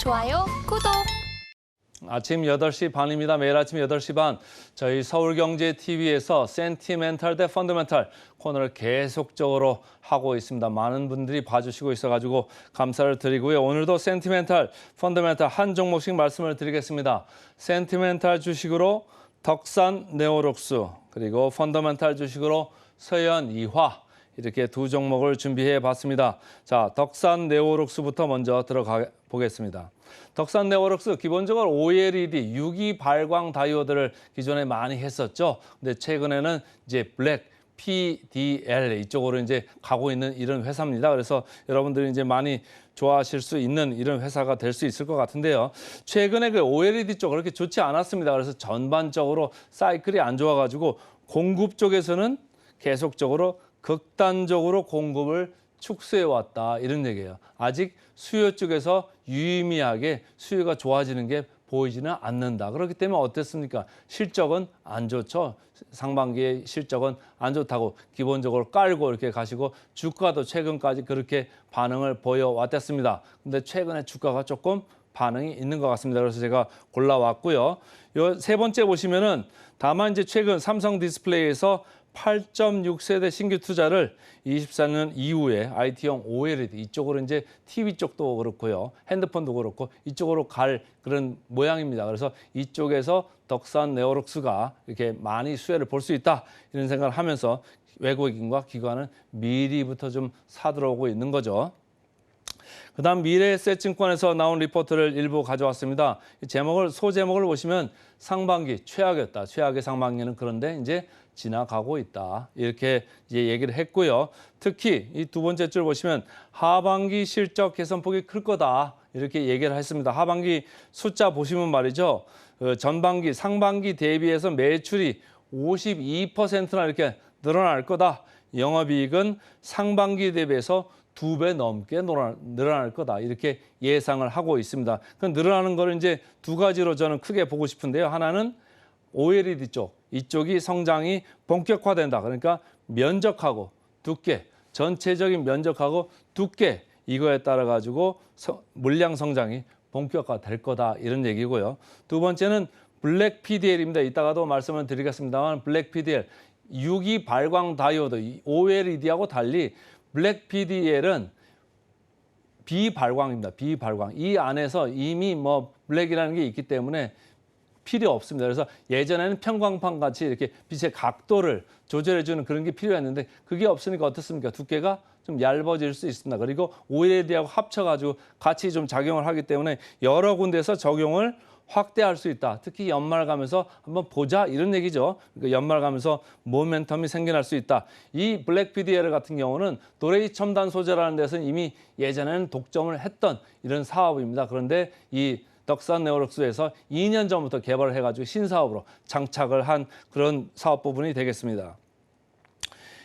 좋아요, 구독. 아침 8시 반입니다. 매일 아침 8시 반 저희 서울경제TV에서 센티멘탈 대 펀더멘탈 코너를 계속적으로 하고 있습니다. 많은 분들이 봐주시고 있어가지고 감사를 드리고요. 오늘도 센티멘탈, 펀더멘탈 한 종목씩 말씀을 드리겠습니다. 센티멘탈 주식으로 덕산 네오록스, 그리고 펀더멘탈 주식으로 서현이화, 이렇게 두 종목을 준비해 봤습니다. 자, 덕산 네오록스부터 먼저 들어가 보겠습니다. 덕산 네오록스 기본적으로 OLED 유기 발광 다이오드를 기존에 많이 했었죠. 근데 최근에는 이제 블랙 PDL 이쪽으로 이제 가고 있는 이런 회사입니다. 그래서 여러분들이 이제 많이 좋아하실 수 있는 이런 회사가 될 수 있을 것 같은데요. 최근에 그 OLED 쪽 그렇게 좋지 않았습니다. 그래서 전반적으로 사이클이 안 좋아가지고 공급 쪽에서는 계속적으로 극단적으로 공급을 축소해왔다 이런 얘기예요. 아직 수요 쪽에서 유의미하게 수요가 좋아지는 게 보이지는 않는다. 그렇기 때문에 어땠습니까? 실적은 안 좋죠. 상반기의 실적은 안 좋다고 기본적으로 깔고 이렇게 가시고 주가도 최근까지 그렇게 반응을 보여왔댔습니다. 근데 최근에 주가가 조금 반응이 있는 것 같습니다. 그래서 제가 골라왔고요. 요 세 번째 보시면은 다만 이제 최근 삼성 디스플레이에서 8.6세대 신규 투자를 24년 이후에 IT용 OLED 이쪽으로 이제 TV 쪽도 그렇고요. 핸드폰도 그렇고 이쪽으로 갈 그런 모양입니다. 그래서 이쪽에서 덕산 네오록스가 이렇게 많이 수혜를 볼 수 있다. 이런 생각을 하면서 외국인과 기관은 미리부터 좀 사들어오고 있는 거죠. 그다음 미래에셋증권에서 나온 리포트를 일부 가져왔습니다. 소제목을 보시면 상반기 최악이었다. 최악의 상반기는 그런데 이제 지나가고 있다. 이렇게 이제 얘기를 했고요. 특히 이 두 번째 줄 보시면 하반기 실적 개선폭이 클 거다. 이렇게 얘기를 했습니다. 하반기 숫자 보시면 말이죠. 전반기, 상반기 대비해서 매출이 52%나 이렇게 늘어날 거다. 영업이익은 상반기 대비해서 2배 넘게 늘어날 거다. 이렇게 예상을 하고 있습니다. 그 늘어나는 거를 이제 두 가지로 저는 크게 보고 싶은데요. 하나는 OLED 쪽, 이쪽이 성장이 본격화된다. 그러니까 면적하고 두께, 전체적인 면적하고 두께 이거에 따라 가지고 물량 성장이 본격화될 거다. 이런 얘기고요. 두 번째는 블랙 PDL입니다. 이따가도 말씀을 드리겠습니다만 블랙 PDL, 유기 발광 다이오드, OLED하고 달리 블랙 PDL은 비발광입니다. 비발광. 이 안에서 이미 뭐 블랙이라는 게 있기 때문에 필요 없습니다. 그래서 예전에는 편광판 같이 이렇게 빛의 각도를 조절해주는 그런 게 필요했는데 그게 없으니까 어떻습니까? 두께가 좀 얇아질 수 있습니다. 그리고 OLED하고 합쳐가지고 같이 좀 작용을 하기 때문에 여러 군데서 적용을 확대할 수 있다. 특히 연말 가면서 한번 보자 이런 얘기죠. 그러니까 연말 가면서 모멘텀이 생겨날 수 있다. 이 블랙 PDL 같은 경우는 도레이 첨단 소재라는 데서는 이미 예전에는 독점을 했던 이런 사업입니다. 그런데 이 덕산 네오록스에서 2년 전부터 개발을 해가지고 신사업으로 장착을 한 그런 사업 부분이 되겠습니다.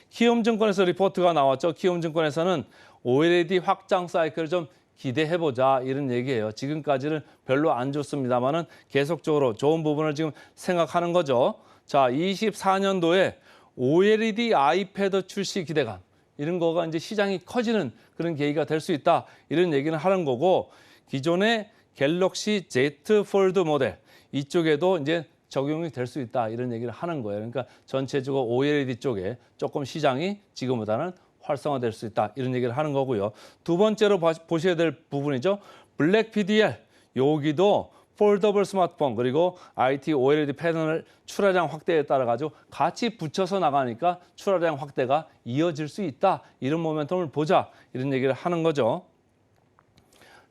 키움증권에서 리포트가 나왔죠. 키움증권에서는 OLED 확장 사이클을 좀 기대해보자 이런 얘기예요. 지금까지는 별로 안 좋습니다만은 계속적으로 좋은 부분을 지금 생각하는 거죠. 자, 24년도에 OLED 아이패드 출시 기대감 이런 거가 이제 시장이 커지는 그런 계기가 될 수 있다 이런 얘기는 하는 거고 기존의 갤럭시 Z 폴드 모델 이쪽에도 이제 적용이 될 수 있다 이런 얘기를 하는 거예요. 그러니까 전체적으로 OLED 쪽에 조금 시장이 지금보다는 활성화될 수 있다 이런 얘기를 하는 거고요. 두 번째로 보셔야 될 부분이죠. 블랙 PDL 여기도 폴더블 스마트폰 그리고 IT OLED 패널 출하량 확대에 따라 가지고 같이 붙여서 나가니까 출하량 확대가 이어질 수 있다 이런 모멘텀을 보자 이런 얘기를 하는 거죠.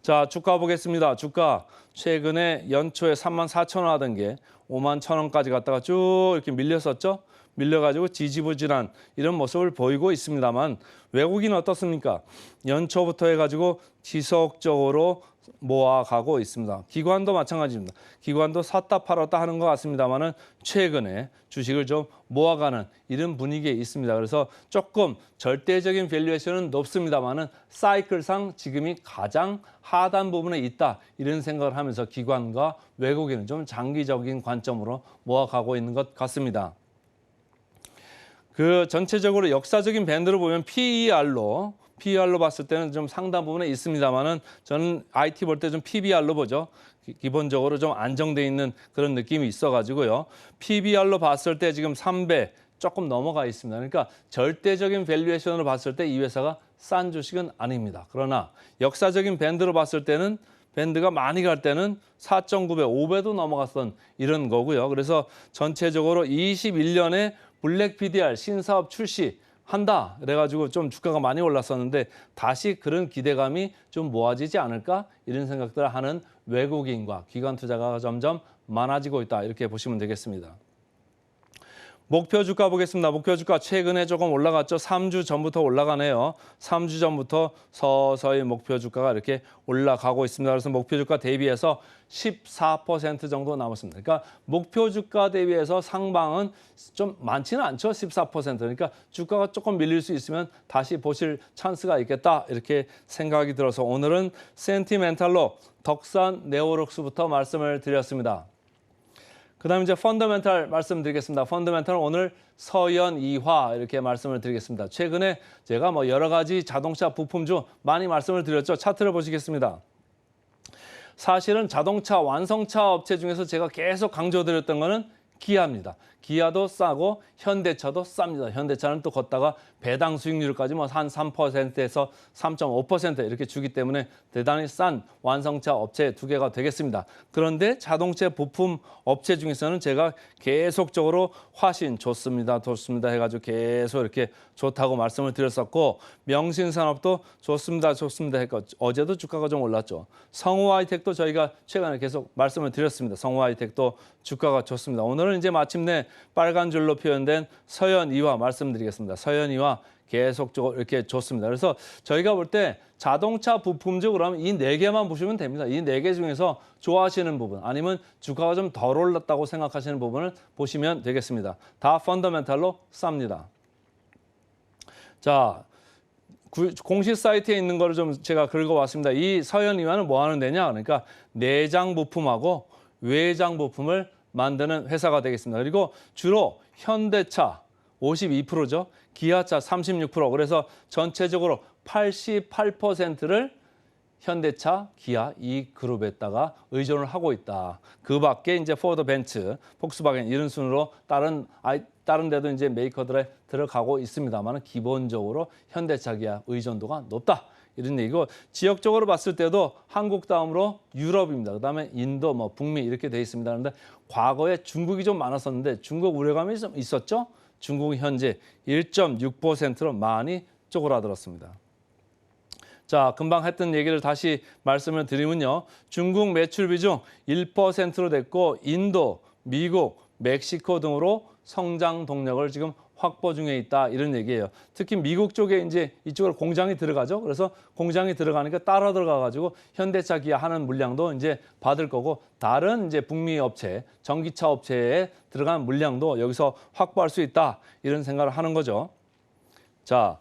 자, 주가 보겠습니다. 주가 최근에 연초에 34,000원 하던 게 51,000원까지 갔다가 쭉 이렇게 밀렸었죠. 밀려가지고 지지부진한 이런 모습을 보이고 있습니다만 외국인은 어떻습니까? 연초부터 해가지고 지속적으로 모아가고 있습니다. 기관도 마찬가지입니다. 기관도 샀다 팔았다 하는 것 같습니다만은 최근에 주식을 좀 모아가는 이런 분위기에 있습니다. 그래서 조금 절대적인 밸류에이션은 높습니다만은 사이클상 지금이 가장 하단 부분에 있다 이런 생각을 하면서 기관과 외국인은 좀 장기적인 관점으로 모아가고 있는 것 같습니다. 그 전체적으로 역사적인 밴드로 보면 PER로 PER로 봤을 때는 좀 상당 부분에 있습니다만은 저는 IT 볼 때 좀 PBR로 보죠. 기본적으로 좀 안정돼 있는 그런 느낌이 있어가지고요. PBR로 봤을 때 지금 3배 조금 넘어가 있습니다. 그러니까 절대적인 밸류에이션으로 봤을 때 이 회사가 싼 주식은 아닙니다. 그러나 역사적인 밴드로 봤을 때는 밴드가 많이 갈 때는 4.9배, 5배도 넘어갔던 이런 거고요. 그래서 전체적으로 21년에 블랙 PDR 신사업 출시한다. 그래가지고 좀 주가가 많이 올랐었는데 다시 그런 기대감이 좀 모아지지 않을까? 이런 생각들을 하는 외국인과 기관 투자가 점점 많아지고 있다. 이렇게 보시면 되겠습니다. 목표 주가 보겠습니다. 목표 주가 최근에 조금 올라갔죠. 3주 전부터 올라가네요. 3주 전부터 서서히 목표 주가가 이렇게 올라가고 있습니다. 그래서 목표 주가 대비해서 14% 정도 남았습니다. 그러니까 목표 주가 대비해서 상방은 좀 많지는 않죠. 14%. 그러니까 주가가 조금 밀릴 수 있으면 다시 보실 찬스가 있겠다. 이렇게 생각이 들어서 오늘은 센티멘탈로 덕산 네오록스부터 말씀을 드렸습니다. 그다음에 이제 펀더멘탈 말씀드리겠습니다. 펀더멘탈은 오늘 서연이화 이렇게 말씀을 드리겠습니다. 최근에 제가 뭐 여러 가지 자동차 부품주 많이 말씀을 드렸죠. 차트를 보시겠습니다. 사실은 자동차 완성차 업체 중에서 제가 계속 강조드렸던 거는 기아입니다. 기아도 싸고 현대차도 쌉니다. 현대차는 또 걷다가 배당 수익률까지 뭐 한 3%에서 3.5% 이렇게 주기 때문에 대단히 싼 완성차 업체 두 개가 되겠습니다. 그런데 자동차 부품 업체 중에서는 제가 계속적으로 화신 좋습니다. 좋습니다 해가지고 계속 이렇게 좋다고 말씀을 드렸었고 명신산업도 좋습니다. 좋습니다 했고 어제도 주가가 좀 올랐죠. 성우하이텍도 저희가 최근에 계속 말씀을 드렸습니다. 성우하이텍도 주가가 좋습니다. 오늘은 이제 마침내 빨간 줄로 표현된 서연이화 말씀드리겠습니다. 서연이화 계속적으로 이렇게 좋습니다. 그래서 저희가 볼 때 자동차 부품주 그러면 이 네 개만 보시면 됩니다. 이 네 개 중에서 좋아하시는 부분 아니면 주가가 좀 덜 올랐다고 생각하시는 부분을 보시면 되겠습니다. 다 펀더멘탈로 쌉니다. 자, 공식 사이트에 있는 거를 좀 제가 긁어왔습니다. 이 서연이화는 뭐 하는 데냐? 그러니까 내장 부품하고 외장 부품을 만드는 회사가 되겠습니다. 그리고 주로 현대차 52%죠. 기아차 36%. 그래서 전체적으로 88%를 현대차, 기아 이 그룹에다가 의존을 하고 있다. 그 밖에 이제 포드, 벤츠, 폭스바겐 이런 순으로 다른 데도 이제 메이커들에 들어가고 있습니다만 기본적으로 현대차, 기아 의존도가 높다. 이런 얘기고 지역적으로 봤을 때도 한국 다음으로 유럽입니다. 그다음에 인도, 뭐 북미 이렇게 돼 있습니다. 그런데 과거에 중국이 좀 많았었는데 중국 우려감이 좀 있었죠. 중국이 현재 1.6%로 많이 쪼그라들었습니다. 자, 금방 했던 얘기를 다시 말씀을 드리면요. 중국 매출 비중 1%로 됐고 인도, 미국, 멕시코 등으로 성장 동력을 지금 확보 중에 있다 이런 얘기예요. 특히 미국 쪽에 이제 이쪽으로 공장이 들어가죠. 그래서 공장이 들어가니까 따라 들어가 가지고 현대차, 기아 하는 물량도 이제 받을 거고 다른 이제 북미 업체, 전기차 업체에 들어간 물량도 여기서 확보할 수 있다 이런 생각을 하는 거죠. 자,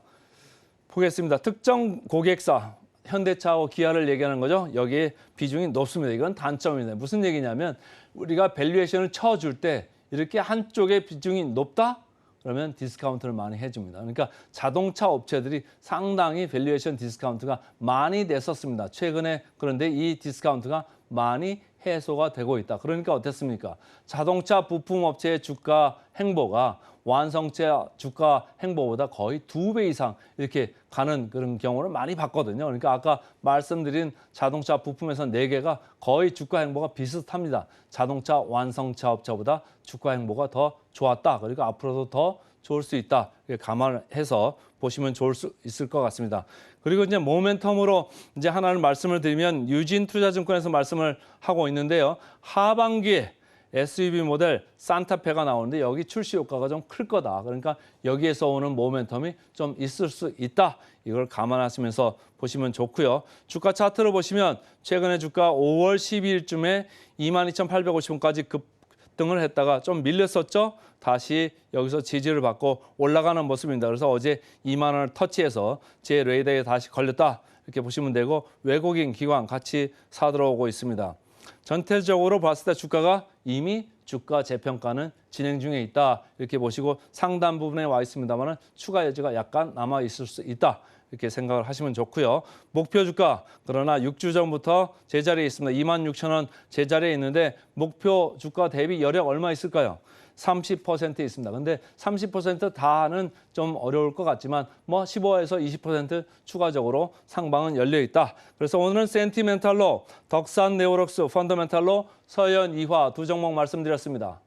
보겠습니다. 특정 고객사 현대차하고 기아를 얘기하는 거죠. 여기에 비중이 높습니다. 이건 단점이네. 무슨 얘기냐면 우리가 밸류에이션을 쳐줄 때 이렇게 한쪽의 비중이 높다? 그러면 디스카운트를 많이 해줍니다. 그러니까 자동차 업체들이 상당히 밸류에이션 디스카운트가 많이 냈었습니다. 최근에 그런데 이 디스카운트가 많이 해소가 되고 있다. 그러니까 어땠습니까? 자동차 부품 업체의 주가 행보가 완성차 주가 행보보다 거의 2배 이상 이렇게 가는 그런 경우를 많이 봤거든요. 그러니까 아까 말씀드린 자동차 부품에서 4개가 거의 주가 행보가 비슷합니다. 자동차 완성차 업체보다 주가 행보가 더 좋았다. 그리고 앞으로도 더 좋을 수 있다. 감안해서 보시면 좋을 수 있을 것 같습니다. 그리고 이제 모멘텀으로 이제 하나를 말씀을 드리면 유진투자증권에서 말씀을 하고 있는데요. 하반기에 SUV 모델 산타페가 나오는데 여기 출시 효과가 좀 클 거다. 그러니까 여기에서 오는 모멘텀이 좀 있을 수 있다. 이걸 감안하시면서 보시면 좋고요. 주가 차트로 보시면 최근에 주가 5월 12일쯤에 22,850원까지 급등을 했다가 좀 밀렸었죠. 다시 여기서 지지를 받고 올라가는 모습입니다. 그래서 어제 2만 원을 터치해서 제 레이더에 다시 걸렸다. 이렇게 보시면 되고 외국인 기관 같이 사들어오고 있습니다. 전체적으로 봤을 때 주가가 이미 주가 재평가는 진행 중에 있다. 이렇게 보시고 상단 부분에 와 있습니다만 추가 여지가 약간 남아 있을 수 있다. 이렇게 생각을 하시면 좋고요. 목표 주가 그러나 6주 전부터 제자리에 있습니다. 26,000원 제자리에 있는데 목표 주가 대비 여력 얼마 있을까요? 30% 있습니다. 근데 30% 다는 좀 어려울 것 같지만 뭐 15에서 20% 추가적으로 상방은 열려 있다. 그래서 오늘은 센티멘탈로 덕산 네오록스 펀더멘탈로 서현 이화 두 종목 말씀드렸습니다.